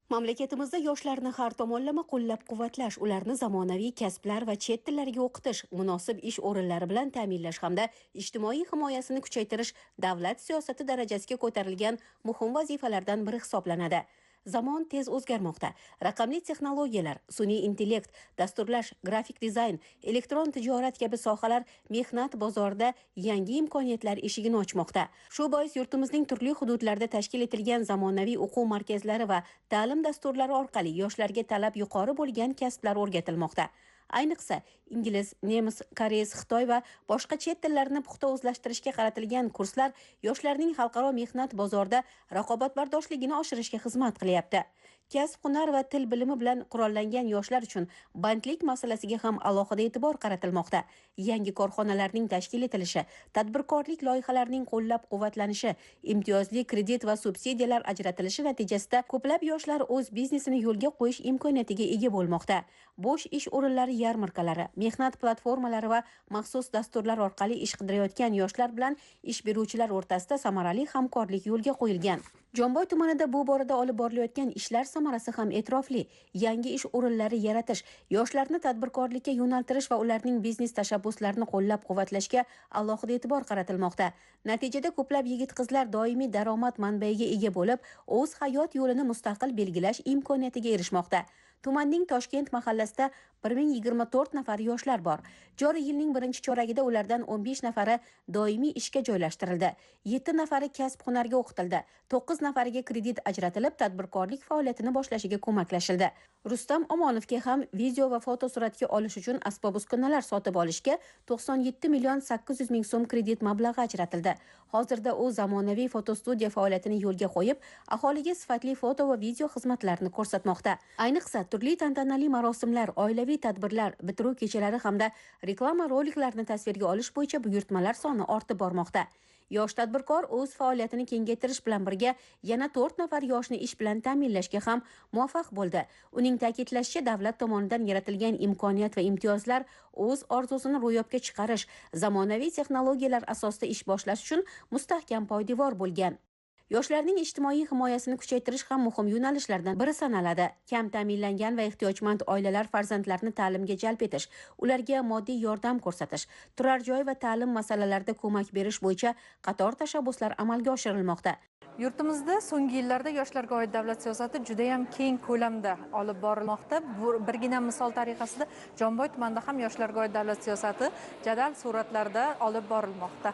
Mamlakatimizda yoshlarni har tomonlama qo'llab-quvvatlash, ularni zamonaviy kasblar va chet tillariga o'qitish, munosib ish o'rinlari bilan ta'minlash hamda ijtimoiy himoyasini kuchaytirish davlat siyosati darajasiga ko'tarilgan muhim vazifalardan biri hisoblanadi. Zamon tez o'zgarmoqda. Raqamli texnologiyalar, sun'iy intellekt, dasturlash, grafik dizayn, elektron tijorat kabi sohalar mehnat bozorida yangi imkoniyatlar eshigini ochmoqda. Shu bois yurtimizning turli hududlarida tashkil etilgan zamonaviy o'quv markazlari va ta'lim dasturlari orqali yoshlarga talab yuqori bo'lgan kasblar o'rgatilmoqda. Ayniqsa ingliz, nemis, koreys, xitoy va boshqa chet tillarini puxta o'zlashtirishga qaratilgan kurslar yoshlarning xalqaro mehnat bozorida raqobatbardoshligini oshirishga xizmat qilyapti. Kasb, hunar va til bilimi bilan qurollangan yoshlar uchun bandlik masalasiga ham alohida e'tibor qaratilmoqda. Yangi korxonalarning tashkil etilishi, tadbirkorlik loyihalarining qo'llab-quvvatlanishi, imtiyozli kredit va subsidiyalar ajratilishi natijasida ko'plab yoshlar o'z biznesini yo'lga qo'yish imkoniyatiga ega bo'lmoqda. Bo'sh ish o'rinlari yarmarkalari, mehnat platformalari va maxsus dasturlar orqali ish qidirayotgan yoshlar bilan ish beruvchilar o'rtasida samarali hamkorlik yo'lga qo'yilgan. Jomboy tumanida bu borada olib borilayotgan ishlar samarasi ham e'tirofli. Yangi ish o'rinlari yaratish, yoshlarni tadbirkorlikka yo'naltirish va ularning biznes tashabbuslarini qo'llab-quvvatlashga alohida e'tibor qaratilmoqda. Natijada ko'plab yigit-qizlar doimiy daromad manbaiga ega bo'lib, o'z hayot yo'lini mustaqil belgilash imkoniyatiga erishmoqda. Tumanning Toshkent mahallasida 1024 nafar yoshlar bor. Joriy yilning birinchi choragida ulardan 15 nafari doimiy ishga joylashtirildi. 7 nafari kasb-hunarga o'qitildi. 9 nafariga kredit ajratilib, tadbirkorlik faoliyatini boshlashiga ko'maklashildi. Rustam Omonovga ham video va foto suratga olish uchun asbob-uskunalar sotib olishga 97 million 800 ming so'm kredit mablag'i ajratildi. Hozirda u zamonaviy fotostudiya faoliyatini yo'lga qo'yib, aholiga sifatli foto va video xizmatlarini ko'rsatmoqda. Ayniqsa turli tantanali marosimlar, oilaviy tadbirlar, bitiruv kechalari hamda reklama roliklarini tasvirga olish bo'yicha buyurtmalar soni ortib bormoqda. Yosh tadbirkor o'z faoliyatini kengaytirish bilan birga yana 4 nafar yoshni ish bilan ta'minlashga ham muvaffaq bo'ldi. Uning ta'kidlashicha, davlat tomonidan yaratilgan imkoniyat va imtiyozlar o'z orzusini ro'yobga chiqarish, zamonaviy texnologiyalar asosida ish boshlash uchun mustahkam poydevor bo'lgan. Yoshlarning ijtimoiy himoyasini kuchaytirish ham muhim yo'nalishlardan biri sanaladi. Kam ta'minlangan va ehtiyojmand oilalar farzandlarini ta'limga jalb etish, ularga moddiy yordam ko'rsatish, turar joy va ta'lim masalalarida ko'mak berish bo'yicha qator tashabbuslar amalga oshirilmoqda. Yurtimizda so'nggi yillarda yoshlarga oid davlat siyosati juda ham keng ko'lamda olib borilmoqda. Birgina misol tariqasida Jomboy tumanida ham yoshlarga oid davlat siyosati jadal suratlarda olib borilmoqda.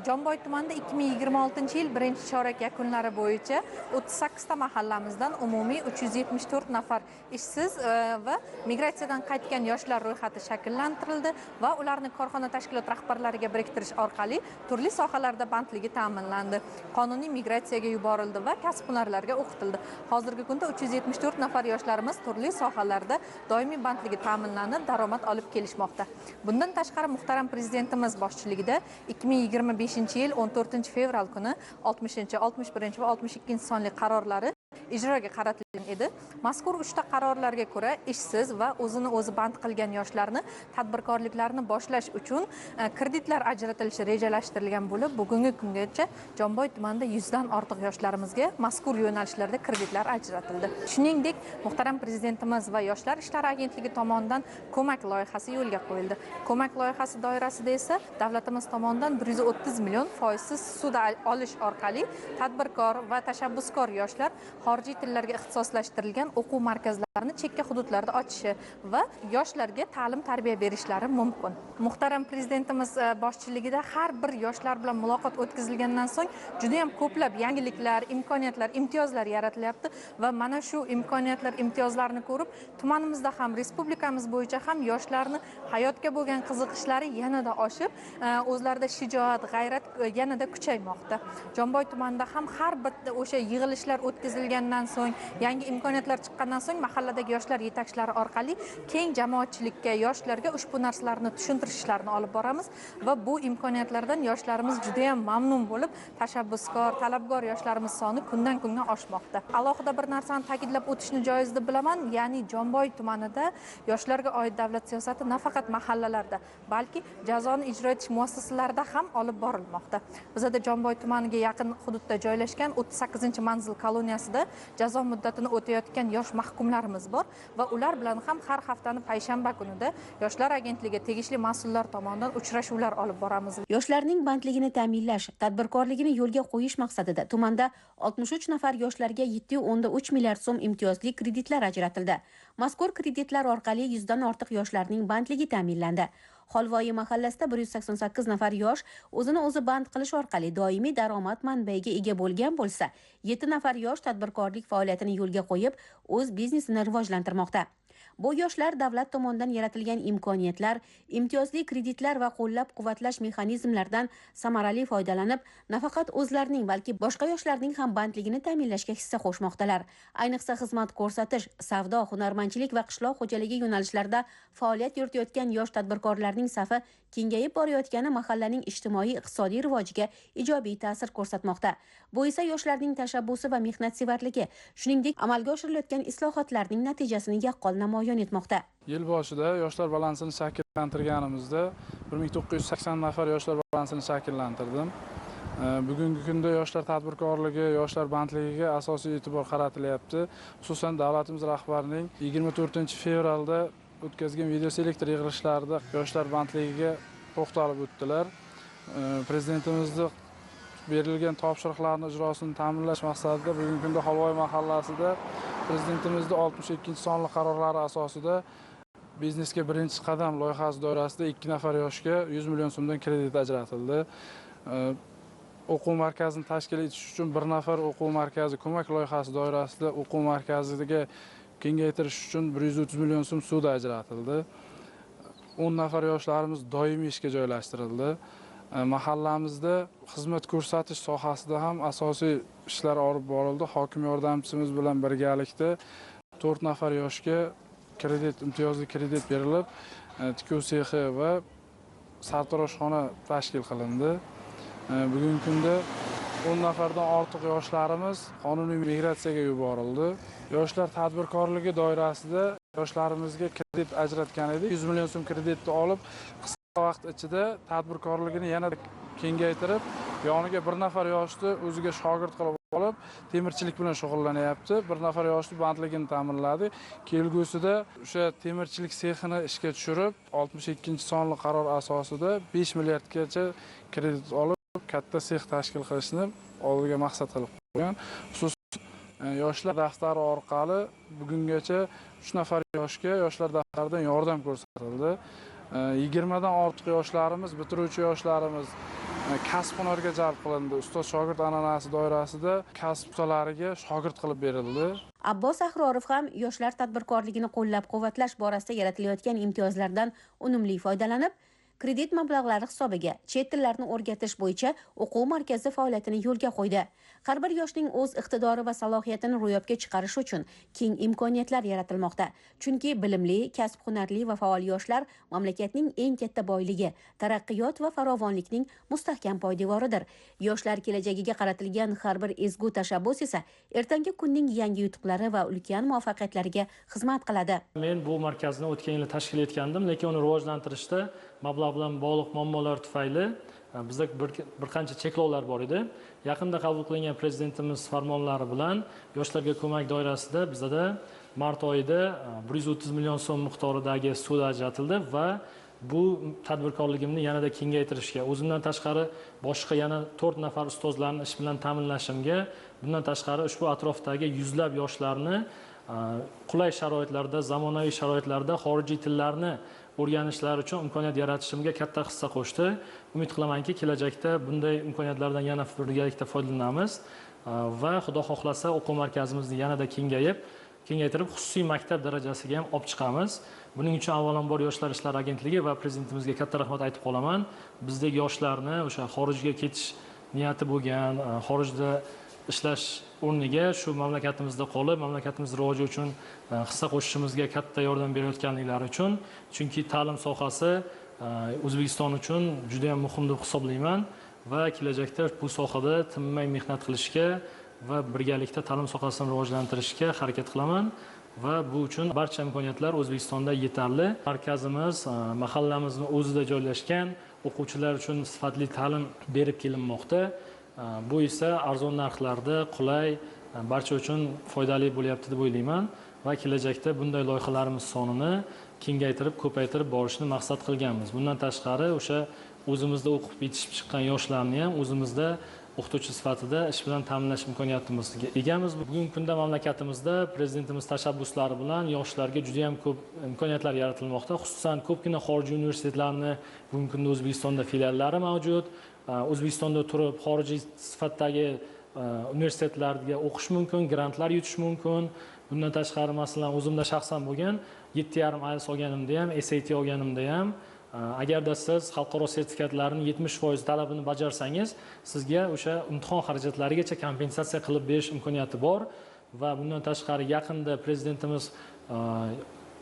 Jomboy tumanida 2026 yil birinchi chorak yakunlari bo'yicha 38 ta mahallamizdan umumiy 374 nafar ishsiz va migratsiyadan qaytgan yoshlar ro'yxati shakllantirildi va ularni korxona tashkilot rahbarlariga biriktirish orqali turli sohalarda bandligi ta'minlandi. Qonuniy migratsiyaga yuborildi va kasb-hunarlarga o'qitildi. Hozirgi kunda 374 nafar yoshlarimiz turli sohalarda doimiy bandligi ta'minlanib, daromad olib kelishmoqda. Bundan tashqari muhtaram prezidentimiz boshchiligida 2025 yil 14 fevral kuni 60, 61 va 62 sonli qarorlari ijroga qaratilgan edi. Mazkur 3 ta qarorlarga ko'ra ishsiz va o'zini o'zi band qilgan yoshlarni tadbirkorliklarini boshlash uchun kreditlar ajratilishi rejalashtirilgan bo'lib, bugungi kungacha Jomboy tumanida 100 dan ortiq yoshlarimizga mazkur yo'nalishlarda kreditlar ajratildi. Shuningdek, muhtaram prezidentimiz va Yoshlar ishlari agentligi tomonidan ko'mak loyihasi yo'lga qo'yildi. Ko'mak loyihasi doirasida esa davlatimiz tomonidan 130 million foizsiz sud olish orqali tadbirkor va tashabbuskor yoshlar xorijiy tillarga ixtisoslashtirilgan o'quv markazlarini chekka hududlarda ochishi va yoshlarga ta'lim-tarbiya berishlari mumkin. Muhtaram prezidentimiz boshchiligida har bir yoshlar bilan muloqot o'tkazilgandan so'ng juda ham ko'plab yangiliklar, imkoniyatlar, imtiyozlar yaratilyapti va mana shu imkoniyatlar, imtiyozlarni ko'rib, tumanimizda ham, respublikamiz bo'yicha ham yoshlarni hayotga bo'lgan qiziqishlari yanada oshib, o'zlarida shijoat, g'ayrat yanada kuchaymoqda. Jomboy tumanida ham har bir o'sha yig'ilishlar o'tkazilgandan so'ng, yangi imkoniyatlar chiqqandan so'ng mahalladagi yoshlar yetakchilari orqali keng jamoatchilikka, yoshlarga ushbu narsalarni tushuntirish ishlarini olib boramiz va bu imkoniyatlardan yoshlarimiz juda ham mamnun bo'lib, tashabbuskor, talabgor yoshlarimiz soni kundan kunga oshmoqda. Alohida bir narsani ta'kidlab o'tishni joiz deb bilaman, ya'ni Jomboy tumanida yoshlarga oid davlat siyosati nafaqat mahallalarda, balki jazoni ijro etish muassasalarida ham olib borilmoqda. Bizda Jomboy tumaniga yaqin hududda joylashgan 38-manzil koloniyasida jazo muddatini o'tayotgan yosh mahkumlarimiz bor va ular bilan ham har haftani payshanba kunida Yoshlar agentligi tegishli mas'ullar tomonidan uchrashuvlar olib boramiz. Yoshlarning bandligini ta'minlash, tadbirkorligini yo'lga qo'yish maqsadida tumanda 63 nafar yoshlarga 7.3 milliard so'm imtiyozli kreditlar ajratildi. Mazkur kreditlar orqali 100 dan ortiq yoshlarning bandligi ta'minlandi. Xolvoyi mahallasida 188 nafar yosh o'zini o'zi band qilish orqali doimiy daromad manbaiga ega bo'lgan bo'lsa, 7 nafar yosh tadbirkorlik faoliyatini yo'lga qo'yib, o'z biznesini rivojlantirmoqda. Bu yoshlar davlat tomonidan yaratilgan imkoniyatlar, imtiyozli kreditlar va qo'llab-quvvatlash mexanizmlaridan samarali foydalanib, nafaqat o'zlarining, balki boshqa yoshlarning ham bandligini ta'minlashga hissa qo'shmoqdalar. Ayniqsa xizmat ko'rsatish, savdo, hunarmandchilik va qishloq xo'jaligi yo'nalishlarida faoliyat yuritayotgan yosh tadbirkorlarning safi kengayib borayotgani mahallaning ijtimoiy-iqtisodiy rivojiga ijobiy ta'sir ko'rsatmoqda. Bu esa yoshlarning tashabbusi va mehnatsevarligi, shuningdek amalga oshirilayotgan islohotlarning natijasini yaqqol namoyon etmoqda. Yil boshida yoshlar balansini shakllantirganimizda 1980 nafar yoshlar balansini shakllantirdim. Bugungi kunda yoshlar tadbirkorligi, yoshlar bandligiga asosiy e'tibor qaratilyapti. Xususan davlatimiz rahbarining 24-fevralda o'tkazgan videoselektor yig'ilishlarida yoshlar bandligiga to'xtalib o'tdilar. Prezidentimizning berilgan topshiriqlarning ijrosini ta'minlash maqsadida bugungi kunda Xolvoy mahallasida Prezidentimizning 62-sonli qarorlari asosida biznesga birinchi qadam loyihasi doirasida 2 nafar yoshga 100 million so'mdan kredit ajratildi. O'quv markazini tashkil etish uchun 1 nafar o'quv markazi ko'mak loyihasi doirasida o'quv markaziga kengaytirish uchun 130 million so'm sud ajratildi. 10 nafar yoshlarimiz doimiy ishga joylashtirildi. Mahallamizda xizmat ko'rsatish sohasida ham asosiy ishlar olib borildi. Hokim yordamchimiz bilan birgalikda 4 nafar yoshga imtiyozli kredit berilib, tikuv sexi va sartaroshxona tashkil qilindi. Bugungi kunda 10 nafardan ortiq yoshlarimiz qonuniy migratsiyaga yuborildi. Yoshlar tadbirkorligi doirasida yoshlarimizga kredit ajratgan edik. 100 million so'm kreditni olib, qisqa vaqt ichida tadbirkorligini yana kengaytirib, yoniga 1 nafar yoshni o'ziga shogird qilib olib, temirchilik bilan shug'ullanyapti. 1 nafar yoshni bandligini ta'minladi. Kelgusida o'sha temirchilik sexini ishga tushirib, 62-sonli qaror asosida 5 milliardgacha kredit olib, katta sex tashkil qilishni oldiga maqsad qilib qo'ygan. Xususan yoshlar daftari orqali bugungacha 3 nafar yoshga yoshlar daftaridan yordam ko'rsatildi. 20 dan ortiq yoshlarimiz, bitiruvchi yoshlarimiz kasb hunarga jalb qilindi. Ustoz shogird an'anasi doirasida kasb ustalariga shogird qilib berildi. Abbos Ahrorov ham yoshlar tadbirkorligini qo'llab-quvvatlash borasida yaratilayotgan imtiyozlardan unumli foydalanib, kredit mablag'lari hisobiga chet tillarini o'rgatish bo'yicha o'quv markazi faoliyatini yo'lga qo'ydi. Har bir yoshning o'z iqtidori va salohiyatini ro'yobga chiqarish uchun keng imkoniyatlar yaratilmoqda. Chunki bilimli, kasb-hunarli va faol yoshlar mamlakatning eng katta boyligi, taraqqiyot va farovonlikning mustahkam poydevoridir. Yoshlar kelajagiga qaratilgan har bir ezgu tashabbus esa ertangi kunning yangi yutuqlari va ulkan muvaffaqiyatlariga xizmat qiladi. Men bu markazni o'tgan yil tashkil etgandim, lekin uni rivojlantirishda mablag' bilan bog'liq muammolar tufayli bizda bir qancha cheklovlar bor edi. Yaqinda qabul qilingan prezidentimiz farmonlari bilan yoshlarga ko'mak doirasida bizda mart oyida 130 million so'm miqdoridagi sud ajratildi va bu tadbirkorligimni yanada kengaytirishga, o'zimdan tashqari boshqa yana 4 nafar ustozlarni ish bilan ta'minlashimga, bundan tashqari ushbu atrofdagi yuzlab yoshlarni qulay sharoitlarda, zamonaviy sharoitlarda xorijiy tillarni o'rganishlari uchun imkoniyat yaratishimga katta hissa qo'shdi. Umid qilamanki, kelajakda bunday imkoniyatlardan yana birgalikda foydalanamiz va xudo xohlasa o'quv markazimizni yanada kengaytirib, xususiy maktab darajasiga ham olib chiqamiz. Buning uchun avvalambor Yoshlar ishlari agentligi va prezidentimizga katta rahmat aytib qolaman. Bizdagi yoshlarni o'sha xorijga ketish niyati bo'lgan, xorijda ishlash o'rniga shu mamlakatimizda qolib, mamlakatimiz rivoji uchun hissa qo'shishimizga katta yordam berayotganliklari uchun, chunki ta'lim sohasi O'zbekiston uchun juda ham muhim deb hisoblayman va kelajakda bu sohada tinmay mehnat qilishga va birgalikda ta'lim sohasini rivojlantirishga harakat qilaman va bu uchun barcha imkoniyatlar O'zbekistonda yetarli. Markazimiz mahallamizni o'zida joylashgan, o'quvchilar uchun sifatli ta'lim berib kelinmoqda. Bu esa arzon narxlarda, qulay, barcha uchun foydali bo'lyapti deb o'ylayman va kelajakda bunday loyihalarimiz sonini kengaytirib, ko'paytirib borishni maqsad qilganmiz. Bundan tashqari o'sha o'zimizda o'qib yetishib chiqqan yoshlarni ham o'zimizda o'qituvchi sifatida ish bilan ta'minlash imkoniyatimizga egamiz. Bugungi kunda mamlakatimizda prezidentimiz tashabbuslari bilan yoshlarga juda ham ko'p imkoniyatlar yaratilmoqda. Xususan ko'pgina xorijiy universitetlarni bugungi kunda O'zbekistonda filiallari mavjud. O'zbekistonda turib xorijiy sifatdagi universitetlarga o'qish mumkin, grantlar yutish mumkin. Bundan tashqari masalan o'zimda shaxsan bo'lgan 7,5 IELTS olganimda ham, SAT olganimda ham agarda siz xalqaro sertifikatlarning 70% talabini bajarsangiz, sizga o'sha imtihon xarajatlarigacha kompensatsiya qilib berish imkoniyati bor va bundan tashqari yaqinda prezidentimiz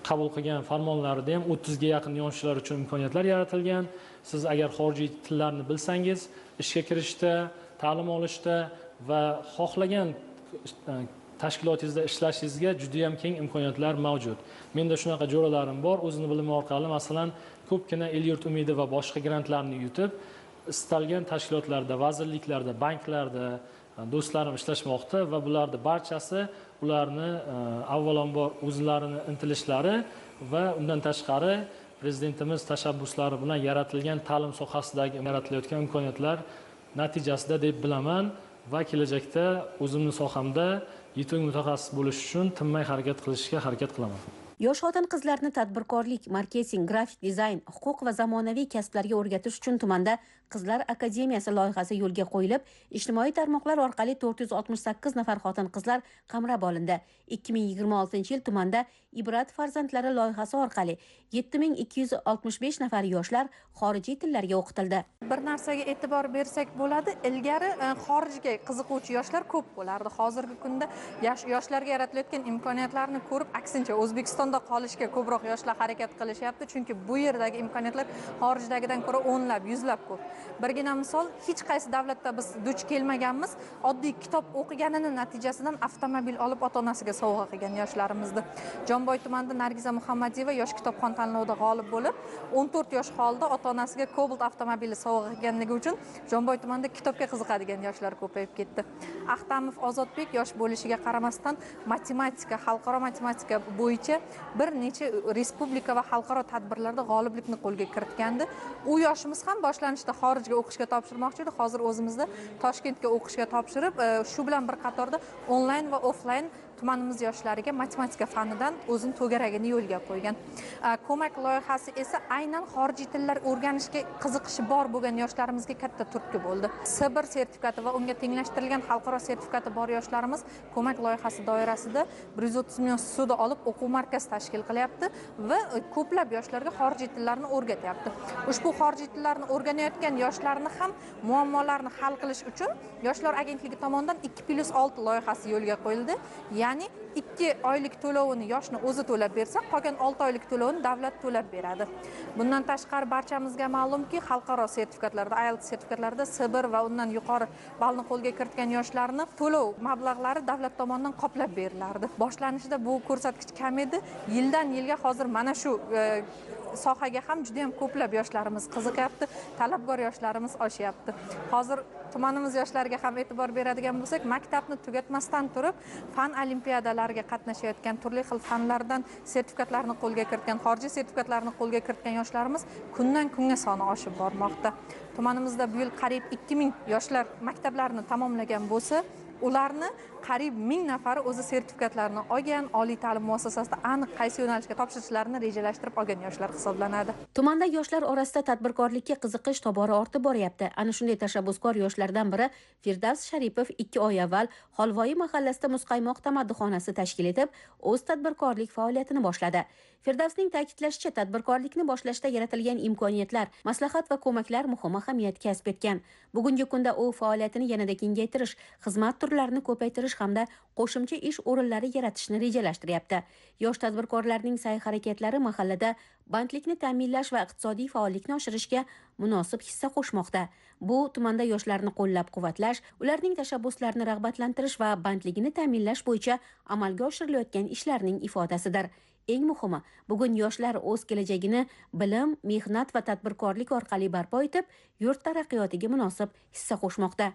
qabul qilgan farmonlarida ham 30 ga yaqin yoshlar uchun imkoniyatlar yaratilgan. Siz agar xorijiy tillarni bilsangiz, ishga kirishda, ta'lim olishda va xohlagan tashkilotingizda ishlashingizga juda ham keng imkoniyatlar mavjud. Menda shunaqa jo'ralarim bor. O'zini bilimi orqali masalan ko'pgina El-yurt umidi va boshqa grantlarni yutib, istalgan tashkilotlarda, vazirliklarda, banklarda do'stlarim ishlashmoqda va bularni barchasi ularni avvalambor o'zlarini intilishlari va undan tashqari prezidentimiz tashabbuslari bilan yaratilgan ta'lim sohasidagi yaratilayotgan imkoniyatlar natijasida deb bilaman va kelajakda o'zimning sohamda yetuk mutaxassis bo'lish uchun tinmay harakat qilishga harakat qilaman. Yosh xotin-qizlarni tadbirkorlik, marketing, grafik dizayn, huquq va zamonaviy kasblarga o'rgatish uchun tumanda Qizlar akademiyasi loyihasi yo'lga qo'yilib, ijtimoiy tarmoqlar orqali 468 nafar xotin-qizlar qamrab olindi. 2026-yil tumanda Ibrat farzandlari loyihasi orqali 7265 nafar yoshlar xorijiy tillarga o'qitildi. Bir narsaga e'tibor bersak bo'ladi, ilgari xorijga qiziquvchi yoshlar ko'p bo'lardi. Hozirgi kunda yoshlarga yaratilayotgan imkoniyatlarni ko'rib, aksincha O'zbekistonda qolishga ko'proq yoshlar harakat qilishyapti, chunki bu yerdagi imkoniyatlar xorijdagidan ko'ra o'nlab, yuzlab ko'p. Birgina misol, hech qaysi davlatda biz duch kelmaganmiz, oddiy kitob o'qiganini natijasidan avtomobil olib ota-onasiga sovg'a qilgan yoshlarimizni. Jomboy tumanida Nargiza Muhammadiyeva yosh kitobxon tanlovida g'olib bo'lib, 14 yosh holida ota-onasiga Cobalt avtomobili sovg'a qilganligi uchun Jomboy tumanida kitobga qiziqadigan yoshlar ko'payib ketdi. Ahtamov Ozodbek yosh bo'lishiga qaramasdan matematika, xalqaro matematika bo'yicha bir necha respublika va xalqaro tadbirlarda g'oliblikni qo'lga kiritgandi. U yoshimiz ham boshlanishda xorijga o'qishga topshirmoqchi edi. Hozir o'zimizda Toshkentga o'qishga topshirib, shu bilan bir qatorda onlayn va offlayn tumanimiz yoshlariga matematika fanidan o'zini to'garagini yo'lga qo'ygan. Ko'mak loyihasi esa aynan xorijiy tillar o'rganishga qiziqishi bor bo'lgan yoshlarimizga katta turtki bo'ldi. Sibir sertifikati va unga tenglashtirilgan xalqaro sertifikati bor yoshlarimiz ko'mak loyihasi doirasida 130 million so'da olib o'quv markazi tashkil qilyapti va ko'plab yoshlarga xorijiy tillarni o'rgatyapti. Ushbu xorijiy tillarni o'rganayotgan yoshlarni ham muammolarni hal qilish uchun Yoshlar agentligi tomonidan 2+6 loyihasi yo'lga qo'yildi. Ya'ni 2 oylik to'lovini yoshni o'zi to'lab bersa, qolgan 6 oylik to'lovini davlat to'lab beradi. Bundan tashqari barchamizga ma'lumki, xalqaro sertifikatlarda, IELTS sertifikatlarida Sibir va undan yuqori ballni qo'lga kiritgan yoshlarni to'lov mablag'lari davlat tomonidan qoplab berilardi. Boshlanishida bu ko'rsatkich kam edi. Yildan yilga hozir mana shu sohaga ham juda ham ko'plab yoshlarimiz qiziqyapti, talabgor yoshlarimiz oshyapti. Hozir tumanimiz yoshlariga ham e'tibor beradigan bo'lsak, maktabni tugatmasdan turib, fan olimpiadalariga qatnashayotgan, turli xil fanlardan sertifikatlarni qo'lga kiritgan, xorijiy sertifikatlarni qo'lga kiritgan yoshlarimiz kundan kunga soni oshib bormoqda. Tumanimizda bu yil qariyb 2000 yoshlar maktablarni tamomlagan bo'lsa, ularni qariyb 1000 nafari o'zi sertifikatlarni olgan, oliy ta'lim muassasasida aniq qaysi yo'nalishga topshirishlarini rejalashtirib olgan yoshlar hisoblanadi. Tumanda yoshlar orasida tadbirkorlikka qiziqish tobora ortib boryapti. Ana shunday tashabbuskor yoshlardan biri Firdavs Sharipov 2 oy avval Xolvoyi mahallasida muzqaymoq tamaddixonasi tashkil etib, o'z tadbirkorlik faoliyatini boshladi. Firdavsning ta'kidlashicha, tadbirkorlikni boshlashda yaratilgan imkoniyatlar, maslahat va ko'maklar muhim ahamiyat kasb etgan. Bugungi kunda u faoliyatini yanada kengaytirish, xizmat turlarini ko'paytirish hamda qo'shimcha ish o'rinlari yaratishni rejalashtiryapti. Yosh tadbirkorlarning sa'y-harakatlari mahallada bandlikni ta'minlash va iqtisodiy faollikni oshirishga munosib hissa qo'shmoqda. Bu tumanda yoshlarni qo'llab-quvvatlash, ularning tashabbuslarini rag'batlantirish va bandligini ta'minlash bo'yicha amalga oshirilayotgan ishlarning ifodasidir. Eng muhimi, bugun yoshlar o'z kelajagini bilim, mehnat va tadbirkorlik orqali barpo etib, yurt taraqqiyotiga munosib hissa qo'shmoqda.